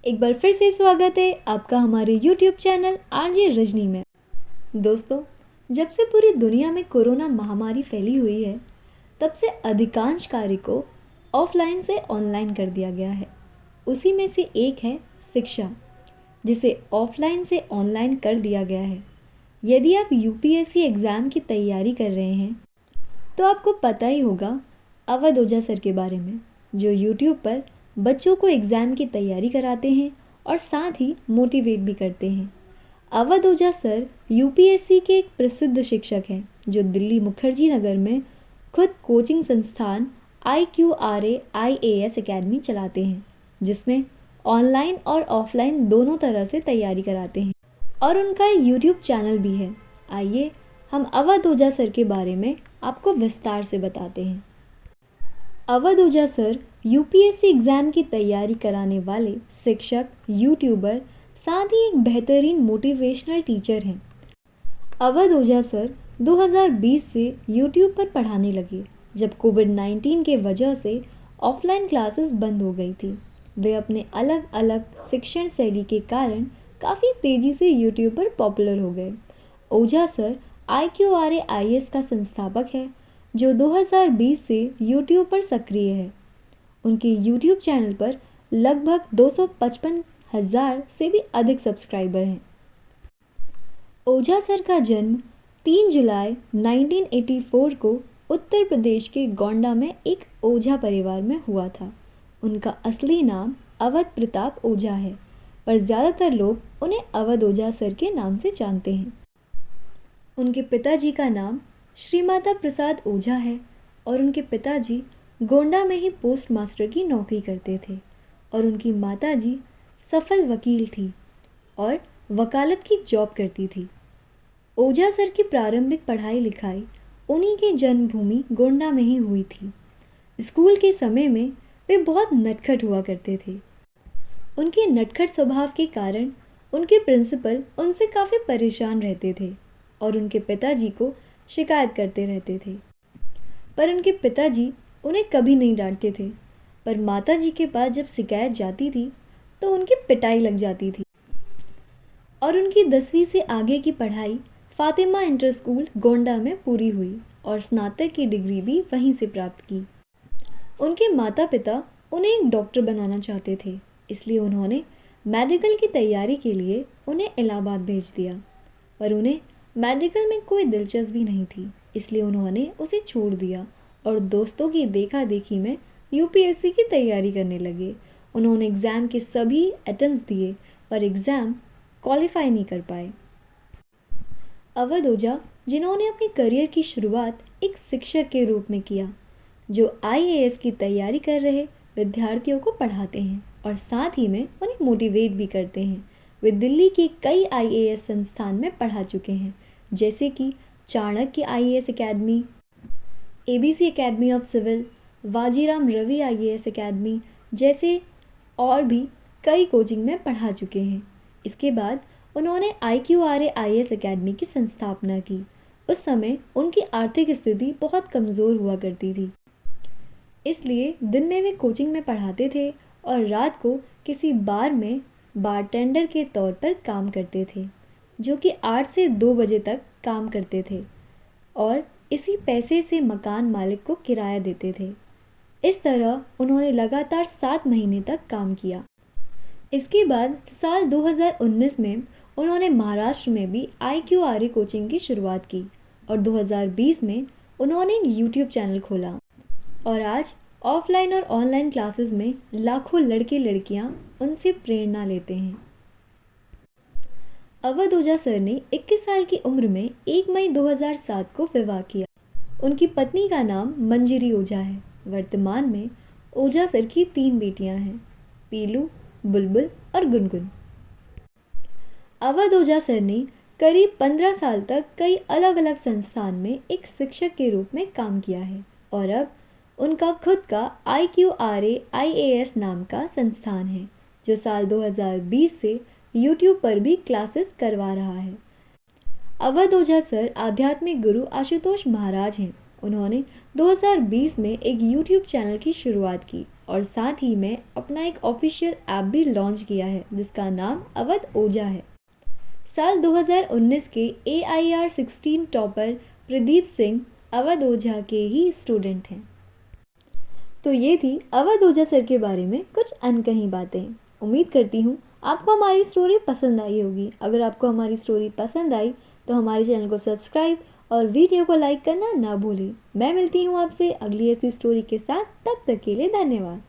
एक बार फिर से स्वागत है आपका हमारे YouTube चैनल आरजे रजनी में। दोस्तों, जब से पूरी दुनिया में कोरोना महामारी फैली हुई है, तब से अधिकांश कार्य को ऑफलाइन से ऑनलाइन कर दिया गया है। उसी में से एक है शिक्षा, जिसे ऑफलाइन से ऑनलाइन कर दिया गया है। यदि आप यूपीएससी एग्ज़ाम की तैयारी कर रहे हैं, तो आपको पता ही होगा अवध ओझा सर के बारे में, जो यूट्यूब पर बच्चों को एग्ज़ाम की तैयारी कराते हैं और साथ ही मोटिवेट भी करते हैं। अवध ओझा सर यूपीएससी के एक प्रसिद्ध शिक्षक हैं, जो दिल्ली मुखर्जी नगर में खुद कोचिंग संस्थान IQRA IAS एकेडमी चलाते हैं, जिसमें ऑनलाइन और ऑफलाइन दोनों तरह से तैयारी कराते हैं और उनका यूट्यूब चैनल भी है। आइए हम अवध ओझा सर के बारे में आपको विस्तार से बताते हैं। अवध ओझा सर यूपीएससी एग्ज़ाम की तैयारी कराने वाले शिक्षक, यूट्यूबर, साथ ही एक बेहतरीन मोटिवेशनल टीचर हैं। अवध ओझा सर 2020 से यूट्यूब पर पढ़ाने लगे, जब कोविड-19 के वजह से ऑफलाइन क्लासेस बंद हो गई थी। वे अपने अलग अलग शिक्षण शैली के कारण काफ़ी तेज़ी से यूट्यूब पर पॉपुलर हो गए। ओझा सर IQRA IAS का संस्थापक है, जो 2020 से यूट्यूब पर सक्रिय है। उनके यूट्यूब चैनल पर लगभग 255,000 से भी अधिक सब्सक्राइबर हैं। ओझा सर का जन्म 3 जुलाई 1984 को उत्तर प्रदेश के गोंडा में एक ओझा परिवार में हुआ था। उनका असली नाम अवध प्रताप ओझा है, पर ज़्यादातर लोग उन्हें अवध ओझा सर के नाम से जानते हैं। उनके पिताजी का नाम श्रीमाता प्रसाद ओझा है और उनके पिताजी गोंडा में ही पोस्ट मास्टर की नौकरी करते थे और उनकी माताजी सफल वकील थी और वकालत की जॉब करती थी। ओझा सर की प्रारंभिक पढ़ाई लिखाई उन्हीं की जन्मभूमि गोंडा में ही हुई थी। स्कूल के समय में वे बहुत नटखट हुआ करते थे। उनके नटखट स्वभाव के कारण उनके प्रिंसिपल उनसे काफ़ी परेशान रहते थे और उनके पिताजी को शिकायत करते रहते थे, पर उनके पिताजी उन्हें कभी नहीं डांटते थे। पर माताजी के पास जब शिकायत जाती थी तो उनकी पिटाई लग जाती थी और उनकी 10वीं से आगे की पढ़ाई फातिमा इंटर स्कूल गोंडा में पूरी हुई और स्नातक की डिग्री भी वहीं से प्राप्त की। उनके माता पिता उन्हें एक डॉक्टर बनाना चाहते थे, इसलिए उन्होंने मेडिकल की तैयारी के लिए उन्हें इलाहाबाद भेज दिया, पर उन्हें मेडिकल में कोई दिलचस्पी नहीं थी, इसलिए उन्होंने उसे छोड़ दिया और दोस्तों की देखा देखी में यूपीएससी की तैयारी करने लगे। उन्होंने एग्ज़ाम के सभी अटेम्प्ट्स दिए, पर एग्ज़ाम क्वालिफाई नहीं कर पाए। अवध ओझा, जिन्होंने अपने करियर की शुरुआत एक शिक्षक के रूप में किया, जो IAS की तैयारी कर रहे विद्यार्थियों को पढ़ाते हैं और साथ ही में उन्हें मोटिवेट भी करते हैं। वे दिल्ली के कई IAS संस्थान में पढ़ा चुके हैं, जैसे कि Chanakya IAS academy, ABC academy of civil, Vajiram Ravi IAS academy जैसे और भी कई कोचिंग में पढ़ा चुके हैं। इसके बाद उन्होंने IQRA IAS एकेडमी की संस्थापना की। उस समय उनकी आर्थिक स्थिति बहुत कमज़ोर हुआ करती थी, इसलिए दिन में वे कोचिंग में पढ़ाते थे और रात को किसी बार में बारटेंडर के तौर पर काम करते थे, जो कि 8 से 2 बजे तक काम करते थे और इसी पैसे से मकान मालिक को किराया देते थे। इस तरह उन्होंने लगातार 7 महीने तक काम किया। इसके बाद साल 2019 में उन्होंने महाराष्ट्र में भी IQRA कोचिंग की शुरुआत की और 2020 में उन्होंने एक यूट्यूब चैनल खोला और आज ऑफलाइन और ऑनलाइन क्लासेस में लाखों लड़के लड़कियां उनसे प्रेरणा लेते हैं। अवध ओझा सर ने 21 साल की उम्र में 1 मई 2007 को विवाह किया। उनकी पत्नी का नाम मंजिरी ओझा है। वर्तमान में ओझा सर की 3 बेटियां हैं, पीलू, बुलबुल और गुनगुन। अवध ओझा सर ने करीब 15 साल तक कई अलग अलग संस्थान में एक शिक्षक के रूप में काम किया है और अब उनका खुद का IQRA IAS नाम का संस्थान है, जो साल 2020 से यूट्यूब पर भी क्लासेस करवा रहा है। अवध ओझा सर आध्यात्मिक गुरु आशुतोष महाराज हैं। उन्होंने 2020 में एक यूट्यूब चैनल की शुरुआत की और साथ ही में अपना एक ऑफिशियल ऐप भी लॉन्च किया है जिसका नाम अवध ओझा है। साल 2019 के AIR 16 टॉपर प्रदीप सिंह अवध ओझा के ही स्टूडेंट हैं। तो ये थी अवध ओझा सर के बारे में कुछ अनकही बातें। उम्मीद करती हूँ आपको हमारी स्टोरी पसंद आई होगी। अगर आपको हमारी स्टोरी पसंद आई तो हमारे चैनल को सब्सक्राइब और वीडियो को लाइक करना ना भूलें। मैं मिलती हूँ आपसे अगली ऐसी स्टोरी के साथ, तब तक के लिए धन्यवाद।